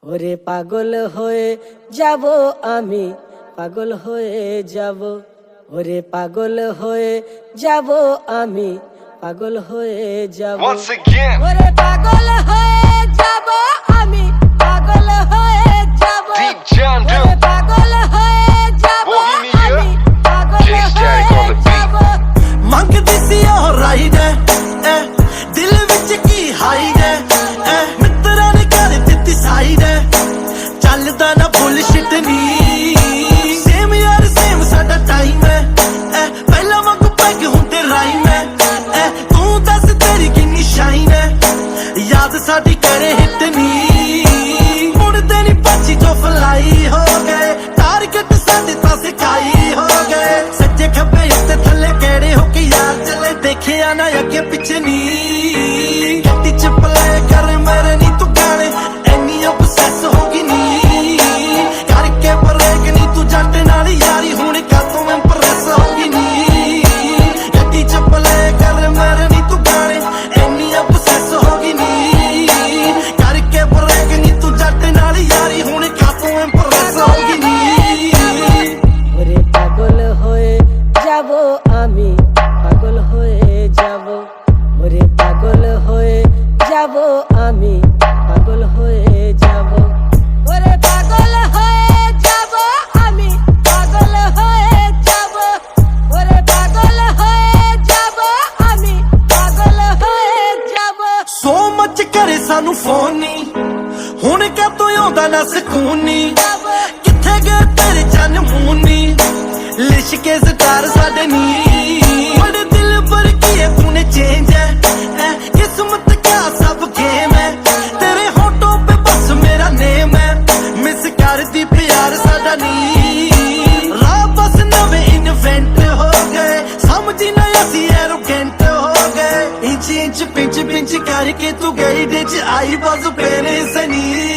ওরে পাগল হয়ে যাব আমি, পাগল হয়ে যাব, ওরে পাগল হয়ে যাব আমি, পাগল হয়ে যাব। Once again, ওরে পাগল হয়ে যাব আমি, পাগল হয়ে যাব, Deep John ওরে Doe, পাগল হয়ে যাব Bohemia, আমি, পাগল Jay Static হয়ে on the beat. যাব। ਮੰਗਦੀ ਸੀ ਉਹ ਰਾਈਡ ਐ ਦਿਲ ਵਿੱਚ ਕੀ ਹਾਈਡ ਐ ਮਿੱਤਰਾਂ ਨੇ ਕਰ ਦਿੱਤੀ ਸਾਈਡ ਐ ਚੱਲਦਾ ਨਾ ਬੁਲਸ਼ਿਟ ਨੀ ਸੇਮ ਯਾਰ ਸੇਮ ਸਾਡਾ ਟਾਈਮ ਐ ਪਹਿਲਾਂ ਵਾਂਗੂ ਪੈਗ ਹੁੰਦੇ ਰਾਈਮ ਐ ਤੂੰ ਦੱਸ ਤੇਰੀ ਕਿੰਨੀ ਸ਼ਾਈਨ ਐ ਯਾਦ ਸਾਡੀ ਕਰੇ ਹਿੱਟ ਨੀ ਮੁੜਦੇ ਨੀ ਪਾਚੀ ਜੋ ਫਲਾਈ ਹੋ ਗਏ ਟਾਰਗੇਟ ਸਾਡੇ ਤਾਂ ਸਿਕਾਈ ਹੋ ਗਏ ਸੱਜੇ ਖੱਬੇ ਉੱਤੇ ਥੱਲੇ ਕਿਹੜੇ ਹੋ ਕੇ ਯਾਰ ਚੱਲੇ ਦੇਖਿਆ ਨਾ ਅੱਗੇ ਪਿੱਛੇ ਨੀ ਗੱਡੀ ਚ ਪਲੇ ਕਰ ਮੇਰੇ ਨੀ ਤੂੰ ਗਾਣੇ ਐਨੀ ਅਬਸੈਸ ਹੋ ਗਈ ਨੀ ਕਰਕੇ ਬਰੇਕ ਨੀ ਤੂੰ ਜੱਟ ਨਾਲ ਯਾਰੀ ਹੁਣ ਕਾਤੋਂ ਇੰਪ੍ਰੈਸ ਹੋ ਗਈ ਨੀ ਗੱਡੀ ਚ ਪਲੇ ਕਰ ਮੇਰੇ ਨੀ ਤੂੰ ਗਾਣੇ ਐਨੀ ਅਬਸੈਸ ਹੋ ਗਈ ਨੀ ਕਰਕੇ ਬਰੇਕ ਨੀ ਤੂੰ ਜੱਟ ਨਾਲ ਯਾਰੀ ਹੁਣ ਕਾਤੋਂ ਇੰਪ੍ਰੈਸ ਹੋ ਗਈ ਨੀ ওরে পাগল হয়ে যাব আমি, পাগল হয়ে যাব, ওরে পাগল হয়ে যাব আমি, পাগল হয়ে যাব, ওরে পাগল হয়ে যাব আমি, পাগল হয়ে যাব, ওরে পাগল হয়ে যাব আমি, পাগল হয়ে যাব। ਸੋ ਮੱਚ ਕਰੇ ਸਾਨੂੰ ਫੋਨ ਨੀ ਹੁਣ ਕਾਤੋਂ ਆਉਂਦਾ ਨਾ ਸਕੂਨ ਨੀ ਕਿੱਥੇ ਗਏ ਤੇਰੇ ਚੰਨ ਮੂੰਹ ਨੀ ਲਿਸ਼ਕੇ ਸਟਾਰ ਸਾਡੇ ਨੀ ਬੜੇ ਦਿਲ ਪਰ ਕੀ ਤੂਨੇ ਚੇਂਜ ਹੈ ਕਿਸਮਤ ਕਾ ਸਭ ਗੇਮ ਹੈ ਤੇਰੇ ਹੋਟੋਂ ਪੇ ਬਸ ਮੇਰਾ ਨੇਮ ਹੈ ਮਿਸ ਕਰਦੀ ਪਿਆਰ ਸਾਡਾ ਨੀ ਰਾਹ ਬਸ ਨਵੇਂ ਇਨਵੈਂਟ ਹੋ ਗਏ ਸਮਝੀ ਨਾ ਅਸੀਂ ਐਰੋਗੈਂਟ ਹੋ ਗਏ ਇੰਚ ਇੰਚ ਪਿੰਚ ਪਿੰਚ ਕਰਕੇ ਤੂੰ ਗਈ ਦੇ ਚ ਆਈ ਬਸ ਪੇਰੇ ਸਨੀ